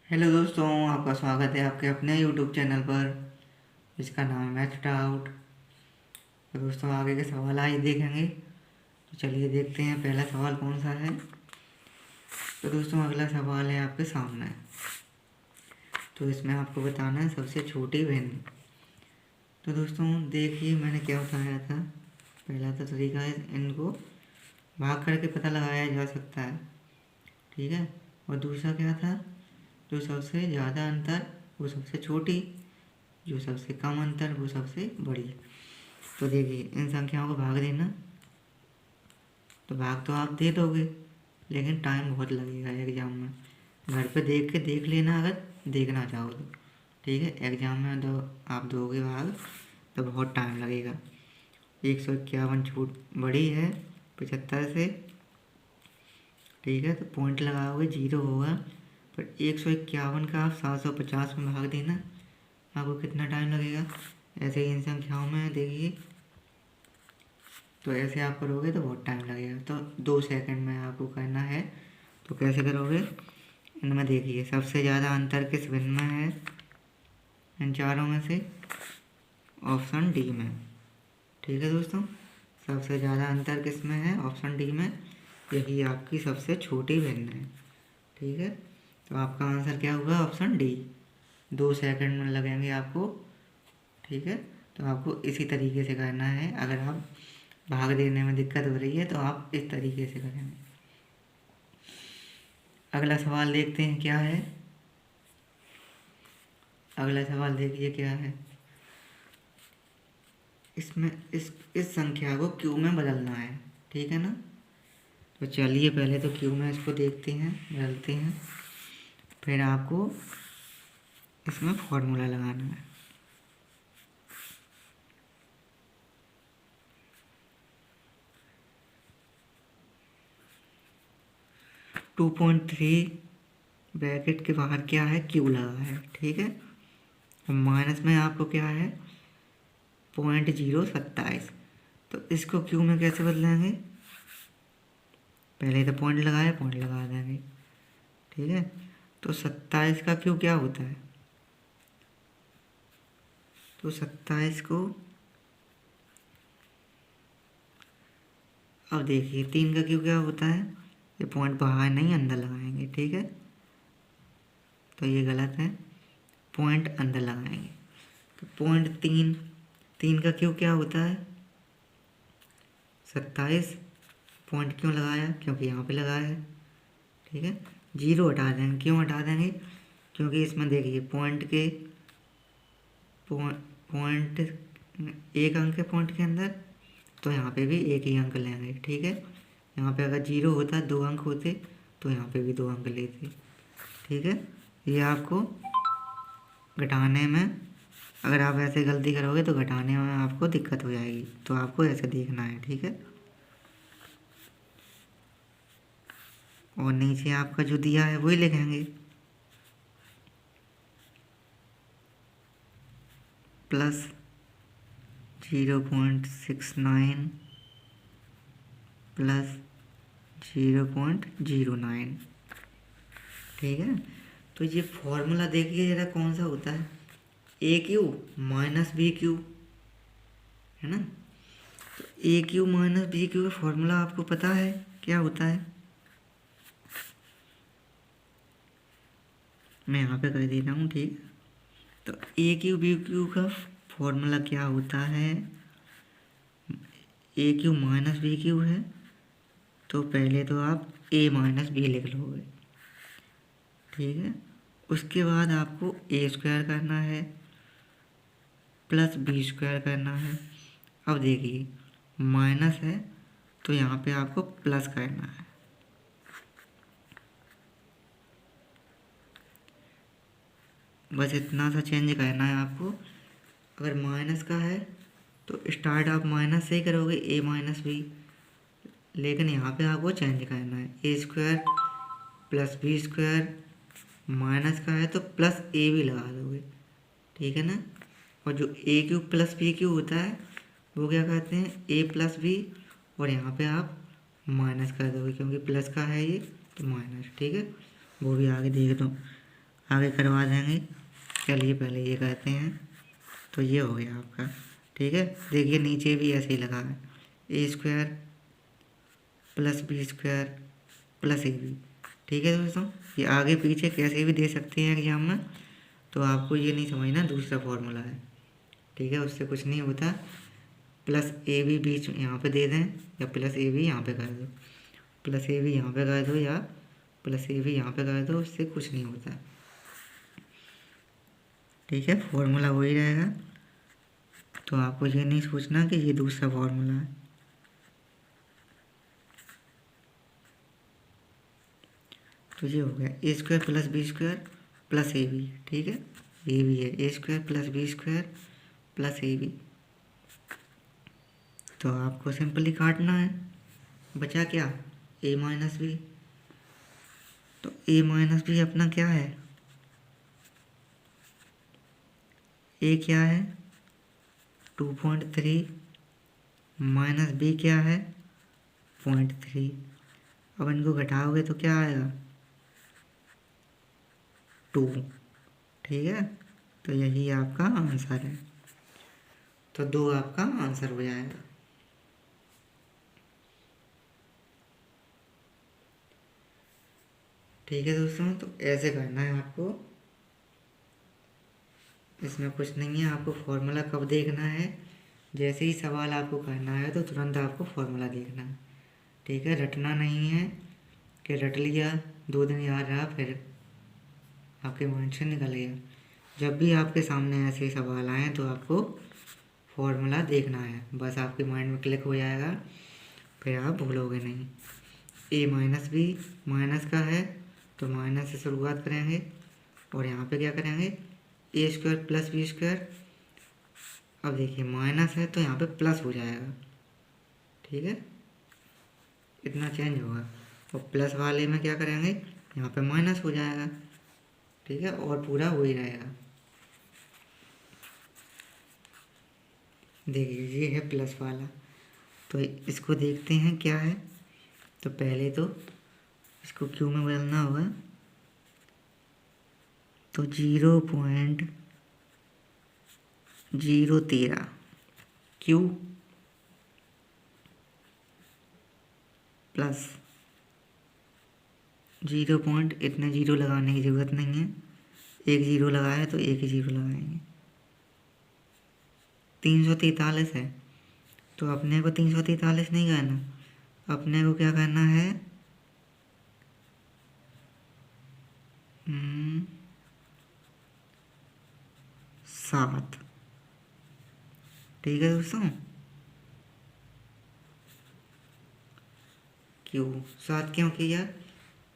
Hello दोस्तों, आपका स्वागत है आपके अपने यूट्यूब चैनल पर जिसका नाम है मैथ डाउट। तो दोस्तों आगे के सवाल आज देखेंगे। तो चलिए देखते हैं पहला सवाल कौन सा है। तो दोस्तों अगला सवाल है आपके सामने। तो इसमें आपको बताना है सबसे छोटी भिन्न। तो दोस्तों देखिए मैंने क्या बताया था। पहला तो तरीका है इनको भाग करके पता लगाया जा सकता है, ठीक है। और दूसरा क्या था, जो सबसे ज़्यादा अंतर वो सबसे छोटी, जो सबसे कम अंतर वो सबसे बड़ी। तो देखिए इन संख्याओं को भाग देना, तो भाग तो आप दे दोगे लेकिन टाइम बहुत लगेगा एग्ज़ाम में। घर पे देख लेना अगर देखना चाहो तो, ठीक है। एग्ज़ाम में दो आप दोगे भाग तो बहुत टाइम लगेगा। 151 छूट बड़ी है 75 से, ठीक है। तो पॉइंट लगाओगे 0 होगा, पर 151 का आप 750 में भाग देना, आपको कितना टाइम लगेगा। ऐसे ही इन संख्याओं में देखिए, तो ऐसे आप करोगे तो बहुत टाइम लगेगा। तो 2 सेकंड में आपको करना है। तो कैसे करोगे, इनमें देखिए सबसे ज़्यादा अंतर किस भिन्न में है, इन चारों में से ऑप्शन डी में, ठीक है दोस्तों। सबसे ज़्यादा अंतर किस में है, ऑप्शन डी में। यही आपकी सबसे छोटी भिन्न है, ठीक है। तो आपका आंसर क्या होगा, ऑप्शन डी। 2 सेकंड में लगेंगे आपको, ठीक है। तो आपको इसी तरीके से करना है। अगर आप भाग देने में दिक्कत हो रही है तो आप इस तरीके से करेंगे। अगला सवाल देखते हैं क्या है। अगला सवाल देखिए क्या है। इसमें इस संख्या को क्यू में बदलना है, ठीक है ना। तो चलिए पहले तो क्यू में इसको देखते हैं, बदलते हैं, फिर आपको इसमें फॉर्मूला लगाना है। टू पॉइंट थ्री ब्रैकेट के बाहर क्या है, क्यू लगा है, ठीक है। और माइनस में आपको क्या है, 0.027। तो इसको क्यू में कैसे बदलेंगे, पहले तो पॉइंट लगाए, पॉइंट लगा देंगे, ठीक है। तो 27 का क्यू क्या होता है, तो 27 को अब देखिए 3 का क्यू क्या होता है, ये पॉइंट बाहर नहीं अंदर लगाएंगे, ठीक है। तो ये गलत है, पॉइंट अंदर लगाएंगे। तो पॉइंट 3 का क्यू क्या होता है, 27। पॉइंट क्यों लगाया, क्योंकि यहाँ पे लगाया है, ठीक है। 0 हटा देंगे, क्यों हटा देंगे, क्योंकि इसमें देखिए पॉइंट एक अंक है पॉइंट के अंदर, तो यहाँ पे भी एक ही अंक लेंगे, ठीक है। यहाँ पे अगर 0 होता, 2 अंक होते, तो यहाँ पे भी 2 अंक लेते, ठीक है। ये आपको घटाने में, अगर आप ऐसे गलती करोगे तो घटाने में आपको दिक्कत हो जाएगी। तो आपको ऐसे देखना है, ठीक है। और नीचे आपका जो दिया है वही लिखेंगे, प्लस 0.69 प्लस 0.09, ठीक है। तो ये फॉर्मूला देखिए ज़रा कौन सा होता है, ए क्यू माइनस बी क्यू, है ना। तो ए क्यू माइनस बी क्यू का फॉर्मूला आपको पता है क्या होता है, मैं यहाँ पे कर दे रहा हूँ, ठीक। तो ए क्यू बी क्यू का फॉर्मूला क्या होता है, ए क्यू माइनस बी क्यू है, तो पहले तो आप ए माइनस बी लिख लोगे, ठीक है। उसके बाद आपको ए स्क्वायर करना है प्लस बी स्क्वायर करना है। अब देखिए माइनस है तो यहाँ पे आपको प्लस करना है, बस इतना सा चेंज करना है आपको। अगर माइनस का है तो स्टार्ट आप माइनस से ही करोगे, ए माइनस बी, लेकिन यहाँ पे आपको चेंज करना है, a square plus b square. Minus का है तो प्लस ए भी लगा दोगे, ठीक है ना। और जो ए क्यू प्लस बी क्यू होता है वो क्या कहते हैं, ए प्लस बी, और यहाँ पे आप माइनस कर दोगे क्योंकि प्लस का है ये, तो माइनस, ठीक है। वो भी आगे देख दो, आगे करवा देंगे। चलिए पहले ये करते हैं। तो ये हो गया आपका, ठीक है। देखिए नीचे भी ऐसे ही लगा है, a square plus b square plus a b, ठीक है दोस्तों। ये आगे पीछे कैसे भी दे सकते हैं एग्जाम में, तो आपको ये नहीं समझना दूसरा फॉर्मूला है, ठीक है, उससे कुछ नहीं होता। प्लस ए बी बीच में यहाँ पे दे दें, या प्लस ए बी यहाँ पे कर दो, प्लस ए बी यहाँ पे कर दो, या प्लस ए बी यहाँ पे कर दो, उससे कुछ नहीं होता, ठीक है। फॉर्मूला वही रहेगा। तो आपको ये नहीं सोचना कि ये दूसरा फॉर्मूला है। तो ये हो गया a square plus b square plus a b, ठीक है। ए बी है, a square plus b square plus a b. तो आपको सिंपली काटना है, बचा क्या, ए माइनस बी। तो ए माइनस बी अपना क्या है, ए क्या है 2.3 माइनस बी क्या है 0.3। अब इनको घटाओगे तो क्या आएगा 2, ठीक है। तो यही आपका आंसर है। तो 2 आपका आंसर हो जाएगा। ठीक है दोस्तों, तो ऐसे करना है आपको, इसमें कुछ नहीं है। आपको फॉर्मूला कब देखना है, जैसे ही सवाल आपको करना है तो तुरंत आपको फॉर्मूला देखना है, ठीक है। रटना नहीं है कि रट लिया 2 दिन याद रहा फिर आपके माइंड से निकल गया। जब भी आपके सामने ऐसे सवाल आए तो आपको फॉर्मूला देखना है, बस आपके माइंड में क्लिक हो जाएगा, फिर आप भूलोगे नहीं। ए माइनस बी माइनस का है तो माइनस से शुरुआत करेंगे, और यहाँ पे क्या करेंगे ए स्क्वायर प्लस बी स्क्वायर। अब देखिए माइनस है तो यहाँ पे प्लस हो जाएगा, ठीक है, इतना चेंज होगा। और प्लस वाले में क्या करेंगे, यहाँ पे माइनस हो जाएगा, ठीक है, और पूरा वही रहेगा। देखिए ये है प्लस वाला, तो इसको देखते हैं क्या है। तो पहले तो इसको क्यू में बदलना होगा, तो 0.013 क्यू प्लस 0 पॉइंट, इतने जीरो लगाने की ज़रूरत नहीं है, एक जीरो लगाया तो एक ही जीरो लगाएंगे। 343 है, तो अपने को 343 नहीं करना, अपने को क्या करना है 7, ठीक है दोस्तों। क्यू 7 क्यों किया,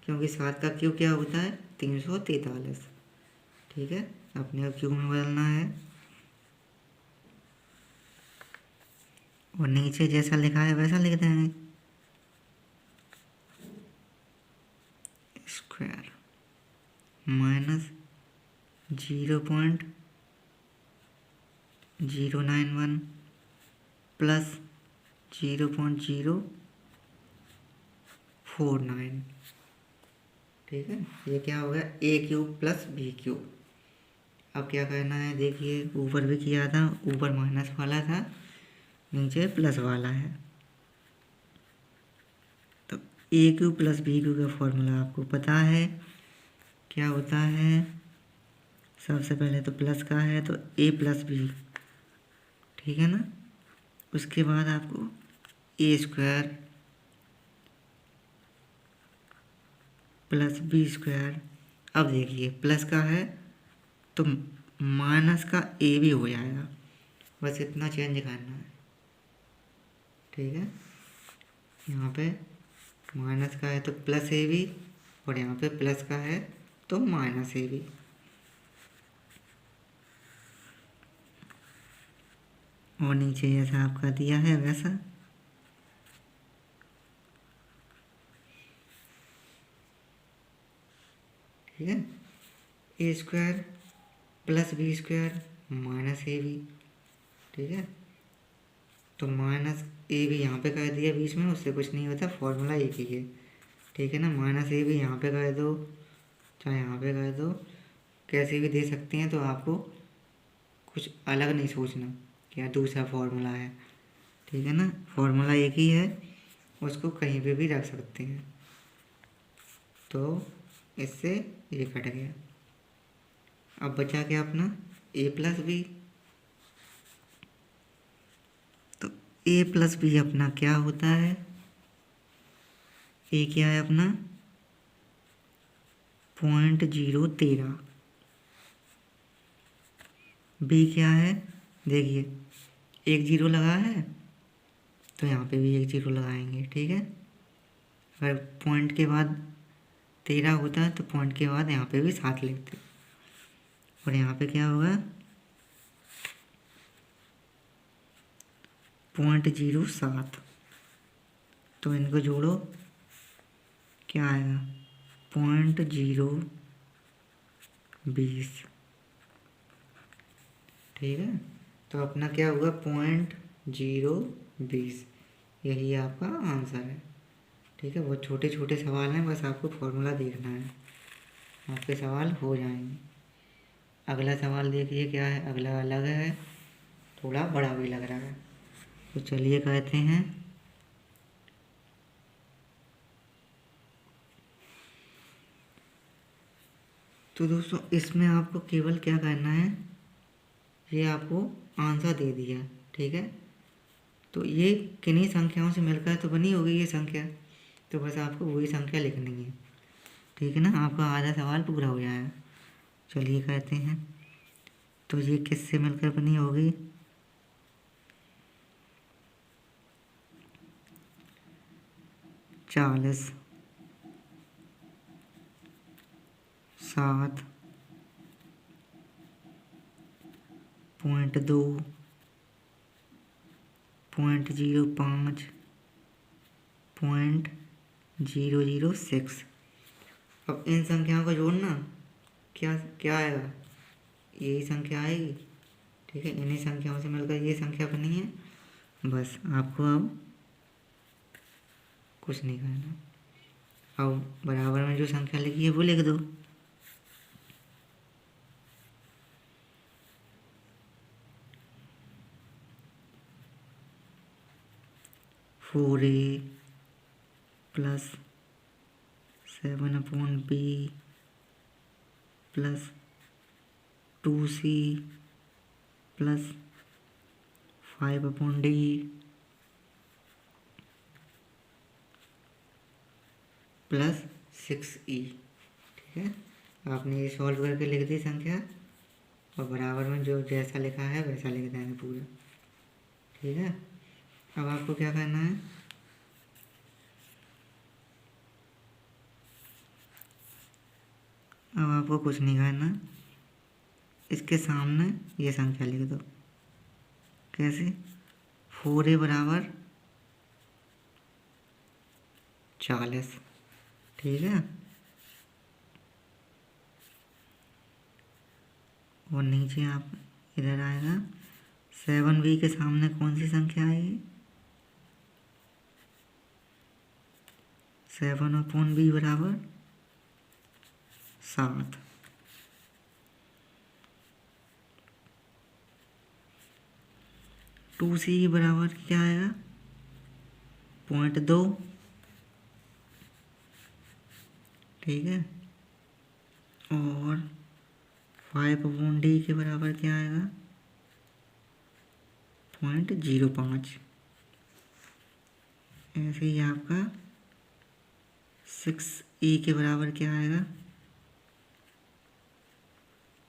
क्योंकि 7 का क्यू क्या होता है 343, ठीक है। अपने को क्यू में बदलना है, और नीचे जैसा लिखा है वैसा लिख देंगे, स्क्वायर माइनस 0.091 प्लस 0.049, ठीक है। ये क्या हो गया ए क्यूब प्लस बी क्यूब। अब क्या करना है, देखिए ऊपर भी किया था, ऊपर माइनस वाला था, नीचे प्लस वाला है। तो ए क्यू प्लस बी क्यू का फॉर्मूला आपको पता है क्या होता है। सबसे पहले तो प्लस का है तो ए प्लस बी, ठीक है ना। उसके बाद आपको ए स्क्वायर प्लस बी स्क्वायर। अब देखिए प्लस का है तो माइनस का ए भी हो जाएगा, बस इतना चेंज करना है, ठीक है। यहाँ पे माइनस का है तो प्लस ए बी, और यहाँ पे प्लस का है तो माइनस ए बी। और नीचे जैसा आपका दिया है वैसा, ठीक है। A square plus b square minus a b, ठीक है। तो माइनस ए भी यहाँ पे कर दिया बीच में, उससे कुछ नहीं होता, फॉर्मूला एक ही है, ठीक है ना। माइनस ए भी यहाँ पे कर दो, चाहे यहाँ पे कर दो, कैसे भी दे सकते हैं, तो आपको कुछ अलग नहीं सोचना कि यार दूसरा फॉर्मूला है, ठीक है ना। फॉर्मूला एक ही है, उसको कहीं पे भी रख सकते हैं। तो इससे ये कट गया। अब बचा क्या अपना a प्लस बी। तो a प्लस बी अपना क्या होता है, a क्या है अपना 0.013, b क्या है, देखिए एक जीरो लगा है तो यहाँ पे भी एक जीरो लगाएंगे, ठीक है। अगर पॉइंट के बाद 13 होता है तो पॉइंट के बाद यहाँ पे भी 7 लिखते हैं। और यहाँ पे क्या होगा 0.07, तो इनको जोड़ो क्या आएगा 0.020, ठीक है। तो अपना क्या हुआ 0.020, यही आपका आंसर है, ठीक है। बहुत छोटे छोटे सवाल हैं, बस आपको फॉर्मूला देखना है, आपके सवाल हो जाएंगे। अगला सवाल देखिए क्या है, अगला अलग है, थोड़ा बड़ा भी लग रहा है। तो चलिए कहते हैं तो दोस्तों इसमें आपको केवल क्या करना है, ये आपको आंसर दे दिया, ठीक है। तो ये किन्हीं संख्याओं से मिलकर तो बनी होगी ये संख्या, तो बस आपको वही संख्या लिखनी है, ठीक है ना। आपका आधा सवाल पूरा हो जाएगा। चलिए कहते हैं तो ये किससे मिलकर बनी होगी, 40, 7, 0.2, 0.05, 0.006। अब इन संख्याओं को जोड़ना क्या क्या आएगा, यही संख्या आएगी, ठीक है। इन्हीं संख्याओं से मिलकर ये संख्या बनी है, बस आपको अब कुछ नहीं करना। अब बराबर में जो संख्या लिखी है वो लिख दो। Four a plus 7/b plus 2c plus 5/d plus 6e, ठीक है। आपने ये सॉल्व करके लिख दी संख्या, और बराबर में जो जैसा लिखा है वैसा लिख देंगे पूरा, ठीक है। अब आपको क्या करना है, अब आपको कुछ नहीं करना, इसके सामने ये संख्या लिख दो। कैसे, 4a बराबर 40, ठीक है। और नीचे आप इधर आएगा 7b के सामने कौन सी संख्या आएगी, 7/b बराबर 7। 2c बराबर क्या आएगा 0.2, ठीक है। और 5/d के बराबर क्या आएगा 0.05। ऐसे ही आपका 6e के बराबर क्या आएगा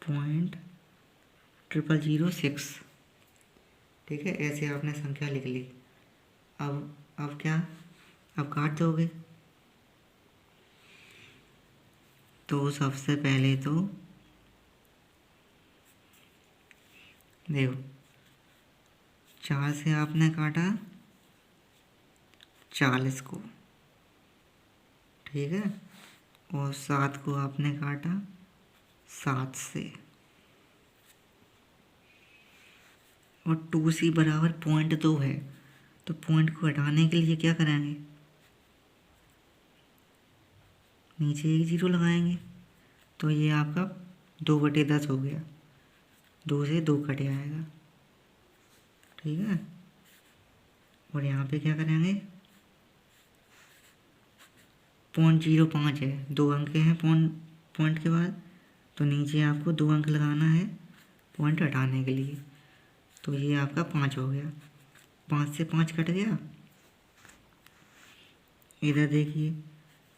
0.0006, ठीक है। ऐसे आपने संख्या लिख ली। अब क्या, अब काट दोगे। तो सबसे पहले तो देखो 4 से आपने काटा 40 को, ठीक है। और 7 को आपने काटा 7 से, और 2c बराबर 0.2 है, तो पॉइंट को हटाने के लिए क्या करेंगे, नीचे एक जीरो लगाएंगे, तो ये आपका 2/10 हो गया, 2 से 2 कट जाएगा, ठीक है। और यहाँ पे क्या करेंगे, 0.05 है, 2 अंक हैं पॉइंट के बाद, तो नीचे आपको 2 अंक लगाना है पॉइंट हटाने के लिए। तो ये आपका 5 हो गया, 5 से 5 कट गया। इधर देखिए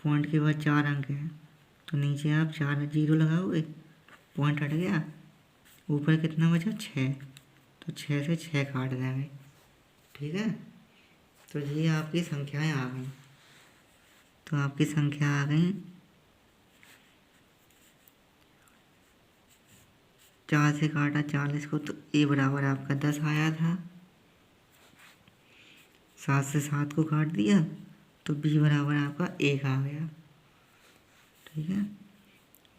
पॉइंट के बाद 4 अंक हैं, तो नीचे आप 4 जीरो लगाओगे, पॉइंट हट गया। ऊपर कितना बचा, 6, तो 6 से 6 काट देंगे, ठीक है। तो ये आपकी संख्याएं आ गई। तो आपकी संख्या आ गई 4 से काटा 40 को, तो ए बराबर आपका 10 आया था। 7 से 7 को काट दिया, तो बी बराबर आपका 1 आ गया, ठीक है।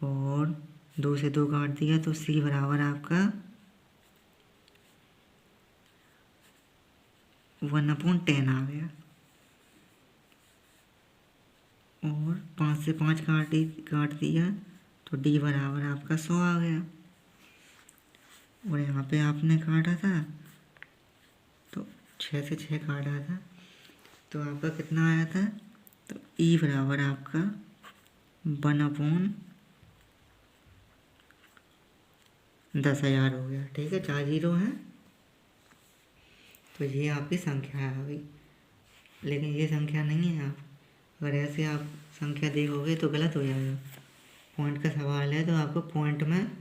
और 2 से 2 काट दिया, तो सी बराबर आपका 1/10 आ गया। और 5 से 5 काट दिया, तो डी बराबर आपका 100 आ गया। और यहाँ पे आपने काटा था, तो 6 से 6 काटा था, तो आपका कितना आया था, तो ई बराबर आपका 1/10,000 हो गया, ठीक है। 4 जीरो हैं, तो ये आपकी संख्या आ गई। लेकिन ये संख्या नहीं है, आप अगर ऐसे आप संख्या देखोगे तो गलत हो जाएगा। पॉइंट का सवाल है, तो आपको पॉइंट में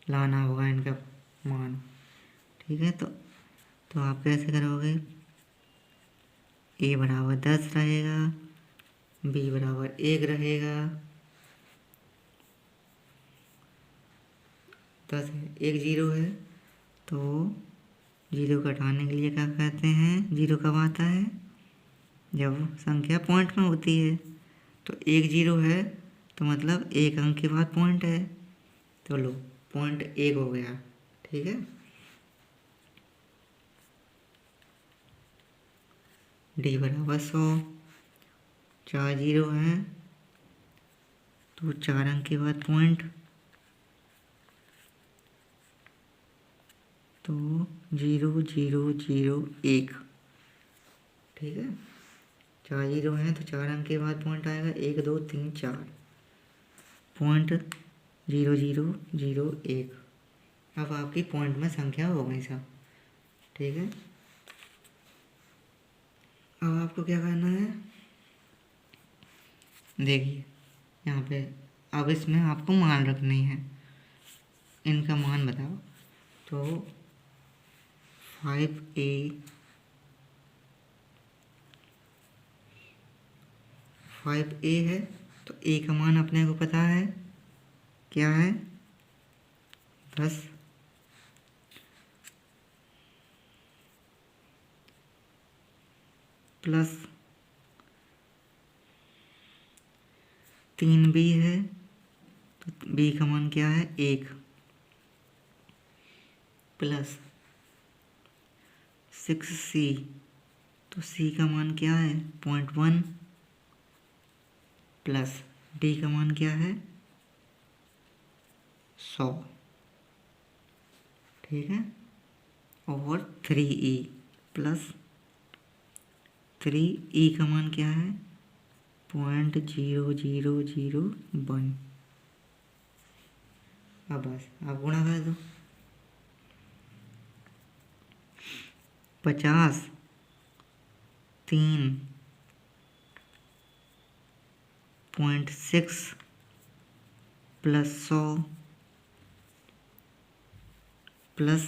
लाना होगा इनका मान, ठीक है। तो आप कैसे करोगे, ए बराबर 10 रहेगा, बी बराबर 1 रहेगा, 10 है, 1 जीरो है, तो जीरो को हटाने के लिए क्या कहते हैं, जीरो कब आता है, जब संख्या पॉइंट में होती है। तो 1 जीरो है, तो मतलब 1 अंक के बाद पॉइंट है, तो लो पॉइंट 1 हो गया, ठीक है। डी बराबर 100, 4 जीरो हैं, तो 4 अंक के बाद पॉइंट, तो 0,0,0,1, ठीक है। 4 जीरो हैं, तो 4 अंक के बाद पॉइंट आएगा, 1 2 3 4, पॉइंट 0,0,0,1। अब आपकी पॉइंट में संख्या हो गई सब, ठीक है। अब आपको क्या करना है, देखिए यहाँ पे अब इसमें आपको मान रखनी है, इनका मान बताओ। तो 5a है, तो a का मान अपने को पता है क्या है, 10, प्लस 3b है, तो b का मान क्या है, 1, प्लस 6c, तो c का मान क्या है, 0.1, प्लस d का मान क्या है, 100, ठीक है। और 3e, प्लस 3e का मान क्या है, 0.0001। अब बस आप गुणा कर दो, 50 3.6 प्लस 100 प्लस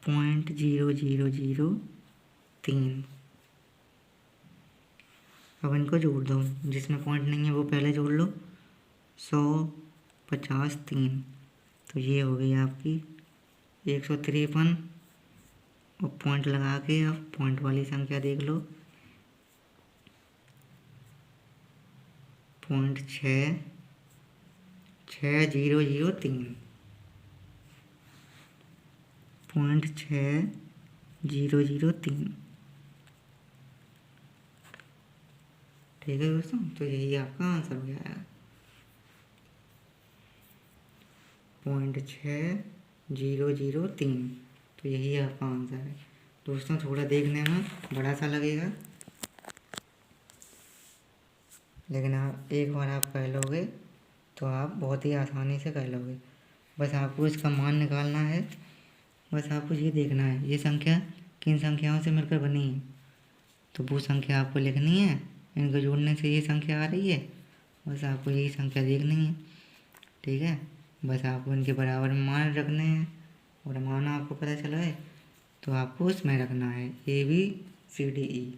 0.0003। अब इनको जोड़ दो, जिसमें पॉइंट नहीं है वो पहले जोड़ लो, 100 50 3, तो ये हो गई आपकी 153। और पॉइंट लगा के अब पॉइंट वाली संख्या देख लो, 0.6003, 0.6003, ठीक है दोस्तों। तो यही आपका आंसर हो जाएगा। 0.6003। तो यही आपका आंसर है दोस्तों। थोड़ा देखने में बड़ा सा लगेगा, लेकिन आप एक बार आप कर लोगे तो आप बहुत ही आसानी से कर लोगे। बस आपको इसका मान निकालना है। बस आपको ये देखना है ये संख्या किन संख्याओं से मिलकर बनी है, तो वो संख्या आपको लिखनी है। इनको जोड़ने से ये संख्या आ रही है, बस आपको यही संख्या देखनी है, ठीक है। बस आपको इनके बराबर में मान रखने हैं, और मान आपको पता चला है तो आपको उसमें रखना है ABCDE,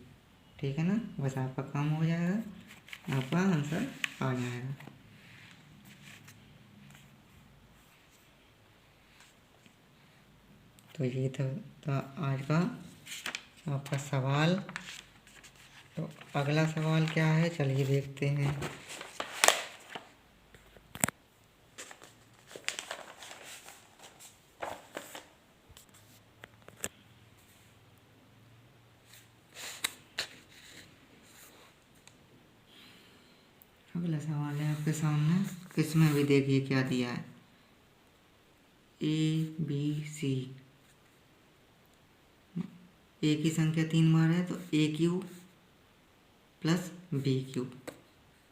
ठीक है ना। बस आपका काम हो जाएगा, आपका आंसर आ जाएगा। तो ये था आज का आपका सवाल। तो अगला सवाल क्या है, चलिए देखते हैं। अगला सवाल है आपके सामने, इसमें भी देखिए क्या दिया है। ABC, ए की संख्या 3 बार है तो AQ प्लस BQ,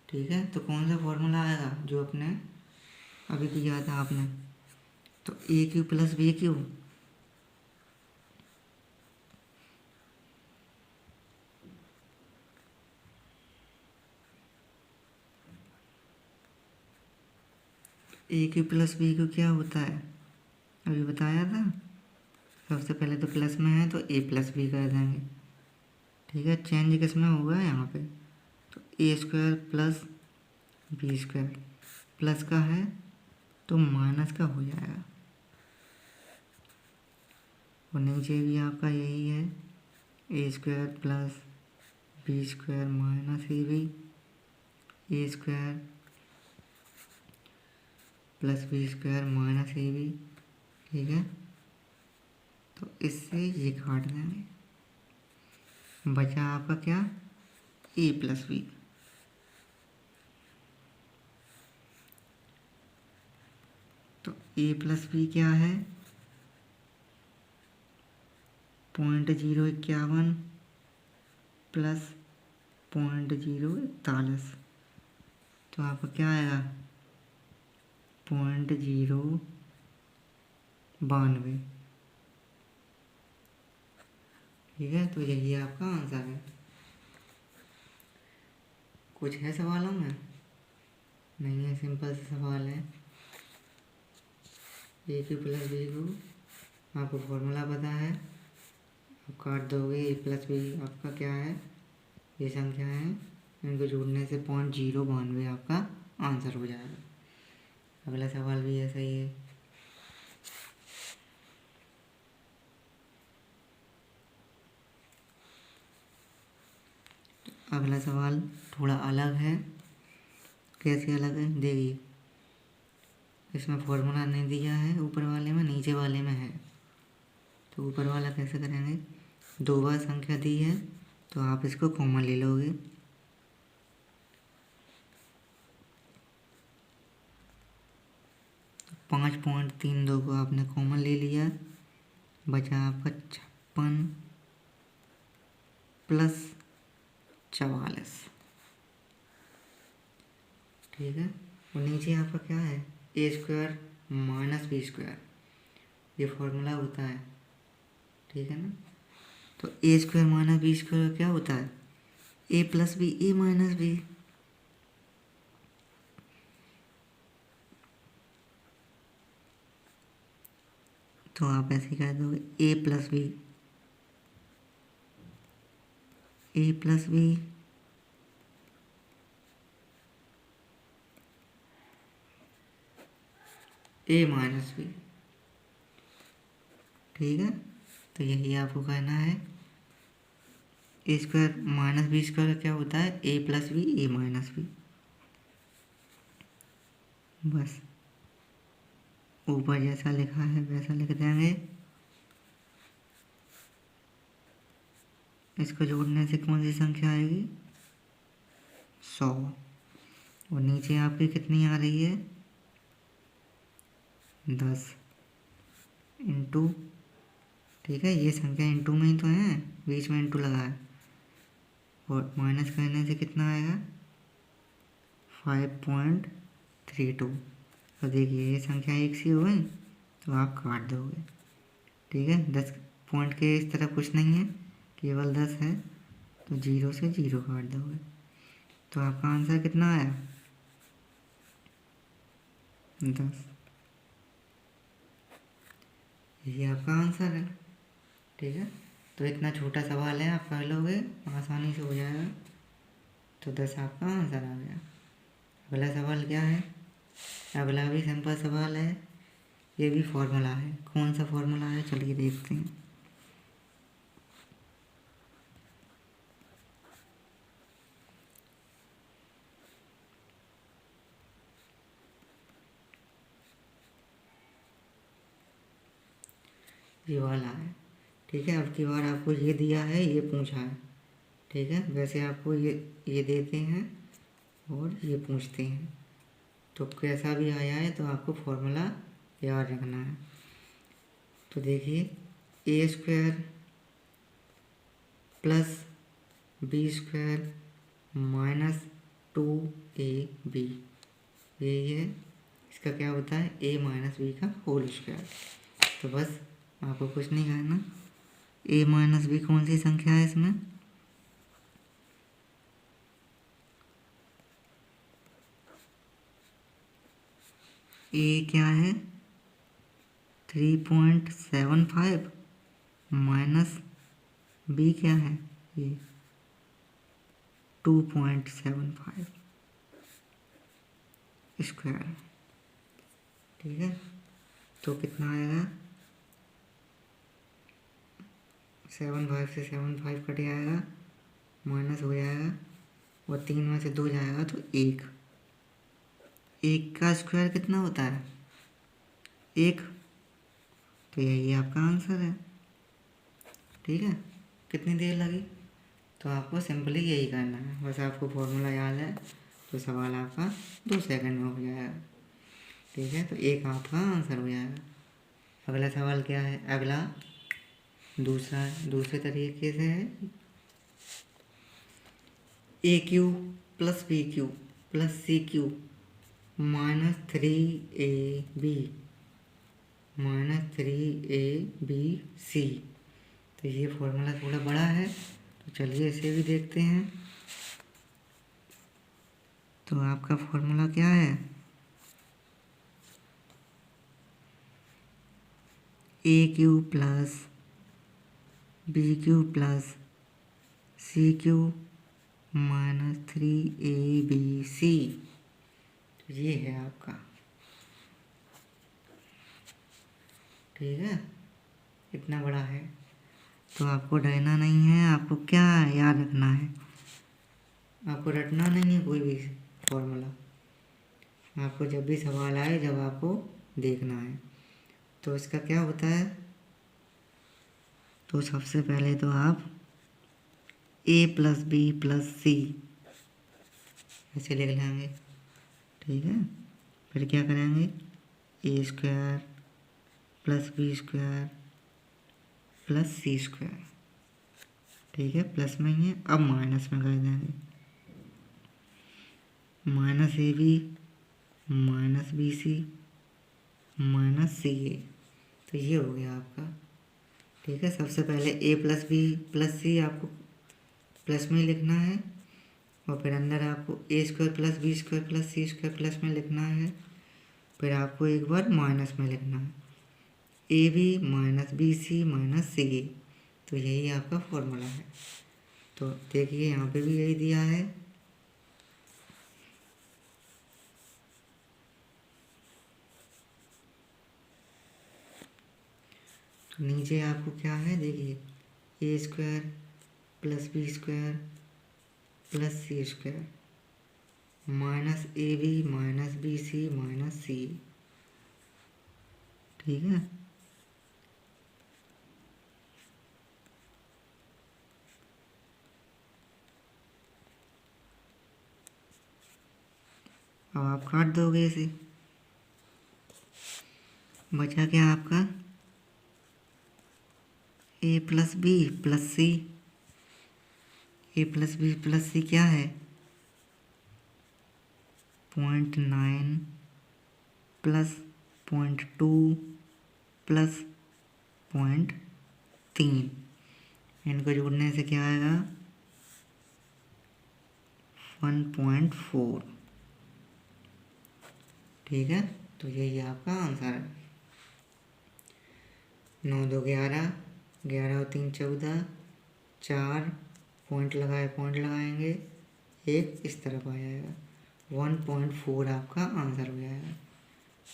ठीक है। तो कौन सा फॉर्मूला आएगा जो अपने अभी किया था आपने, तो AQ plus BQ। AQ plus BQ क्या होता है, अभी बताया था। सबसे पहले तो प्लस में है तो A प्लस B कर देंगे, ठीक है। चेंज किस में होगा यहाँ पे, तो A² प्लस B², प्लस का है तो माइनस का हो जाएगा। और नीचे भी आपका यही है, A² plus B² minus AB, A² plus B² minus AB, ठीक है। तो इससे ये काट देंगे, बचा आपका क्या, A प्लस B। तो A प्लस B क्या है, 0.051 प्लस 0.041, तो आपका क्या आएगा 0.092, ठीक है। तो यही आपका आंसर है। कुछ है सवालों में, नहीं है, सिंपल सा सवाल है। AQ प्लस BQ आपको फॉर्मूला पता है, आप काट दोगे। A प्लस B आपका क्या है, ये संख्या है, इनको जोड़ने से 0.092 आपका आंसर हो जाएगा। अगला सवाल भी ऐसा ही है। अगला सवाल थोड़ा अलग है। कैसे अलग है, देखिए इसमें फॉर्मूला नहीं दिया है ऊपर वाले में, नीचे वाले में है। तो ऊपर वाला कैसे करेंगे, 2 बार संख्या दी है तो आप इसको कॉमन ले लोगे। तो 5.32 को आपने कॉमन ले लिया, बचा आपका 56 प्लस 44, ठीक है। और नीचे आपका क्या है, A² माइनस B², ये फॉर्मूला होता है, ठीक है ना। तो A² माइनस B² क्या होता है, A plus B A minus B, तो आप ऐसे कह दोगे A plus B A minus B, ठीक है। तो यही आपको कहना है। A² माइनस B² क्या होता है, A plus B A minus B, बस ऊपर जैसा लिखा है वैसा लिख देंगे। इसको जोड़ने से कौन सी संख्या आएगी, 100। और नीचे आपकी कितनी आ रही है, 10 इंटू, ठीक है, ये संख्या इंटू में ही तो है, बीच में इंटू लगा है, और माइनस करने से कितना आएगा 5.32। तो देखिए ये संख्या एक सी हो गई, तो आप काट दोगे, ठीक है। 10 पॉइंट के इस तरफ कुछ नहीं है, केवल 10 है, तो 0 से 0 काट दोगे, तो आपका आंसर कितना आया 10। ये आपका आंसर है, ठीक है। तो इतना छोटा सवाल है, आप कर लोगे, आसानी से हो जाएगा। तो 10 आपका आंसर आ गया। अगला सवाल क्या है? अगला भी सिंपल सवाल है, ये भी फॉर्मूला है। कौन सा फॉर्मूला है, चलिए देखते हैं। ये वाला है, ठीक है। अब की बार आपको ये दिया है, ये पूछा है, ठीक है। वैसे आपको ये देते हैं और ये पूछते हैं, तो कैसा भी आया है तो आपको फॉर्मूला याद रखना है। तो देखिए a² plus b² minus 2ab, यही है। इसका क्या होता है, a माइनस बी का होल स्क्वायर। तो बस आपको कुछ नहीं करना, a माइनस बी कौन सी संख्या है इसमें, a क्या है 3.75 माइनस b क्या है ये 2.75 स्क्वायर, ठीक है। तो कितना आएगा 7/5 से 7/5 कट जाएगा, माइनस हो जाएगा, और 3 में से 2 जाएगा तो 1। 1 का स्क्वायर कितना होता है 1, तो यही आपका आंसर है, ठीक है। कितनी देर लगी, तो आपको सिंपली यही करना है, बस आपको फॉर्मूला याद है तो सवाल आपका 2 सेकंड में हो जाएगा, ठीक है। तो 1 आपका आंसर हो जाएगा। अगला सवाल क्या है, अगला दूसरे तरीके से है, AQ plus BQ plus CQ minus 3AB minus 3ABC। तो ये फॉर्मूला थोड़ा बड़ा है, तो चलिए इसे भी देखते हैं। तो आपका फॉर्मूला क्या है, AQ plus BQ plus CQ minus 3ABC। तो ये है आपका, ठीक है। इतना बड़ा है, तो आपको डरना नहीं है, आपको क्या याद रखना है, आपको रटना नहीं है कोई भी फॉर्मूला। आपको जब भी सवाल आए, जब आपको देखना है, तो इसका क्या होता है, तो सबसे पहले तो आप a प्लस बी प्लस सी ऐसे लिख लेंगे, ठीक है। फिर क्या करेंगे, a² plus b² plus c², ठीक है। प्लस में ही है, अब माइनस में कर देंगे, minus AB minus BC minus CA। तो ये हो गया आपका, ठीक है। सबसे पहले a प्लस बी प्लस सी आपको प्लस में लिखना है, और फिर अंदर आपको a² plus b² plus c² plus में लिखना है। फिर आपको एक बार माइनस में लिखना है, AB minus BC minus CA। तो यही आपका फॉर्मूला है। तो देखिए यहाँ पे भी यही दिया है, तो नीचे आपको क्या है, देखिए a² plus b² plus c² minus AB minus BC minus CA, ठीक है। अब आप काट दोगे इसे, बचा क्या आपका ए प्लस बी प्लस सी। ए प्लस बी प्लस सी क्या है 0.9 प्लस 0.2 प्लस 0.3। इनको जोड़ने से क्या आएगा 1.4। ठीक है, तो यही आपका आंसर है। 9 2 11, 11 और 3 14, 4 पॉइंट लगाएंगे, एक इस तरफ आ जाएगा, 1.4 आपका आंसर हो जाएगा।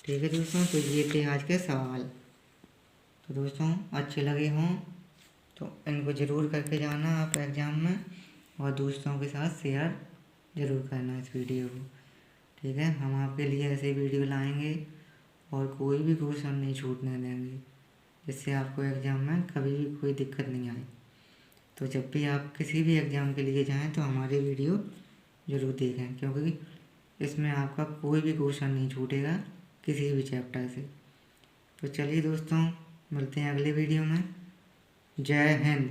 ठीक है दोस्तों, तो ये थे आज के सवाल। तो दोस्तों अच्छे लगे हों तो इनको ज़रूर करके जाना आप एग्ज़ाम में, और दोस्तों के साथ शेयर ज़रूर करना इस वीडियो को। ठीक है, हम आपके लिए ऐसे वीडियो लाएंगे और कोई भी क्वेश्चन नहीं छूटने देंगे, जिससे आपको एग्ज़ाम में कभी भी कोई दिक्कत नहीं आए। तो जब भी आप किसी भी एग्ज़ाम के लिए जाएं तो हमारे वीडियो ज़रूर देखें, क्योंकि इसमें आपका कोई भी क्वेश्चन नहीं छूटेगा किसी भी चैप्टर से। तो चलिए दोस्तों, मिलते हैं अगले वीडियो में। जय हिंद।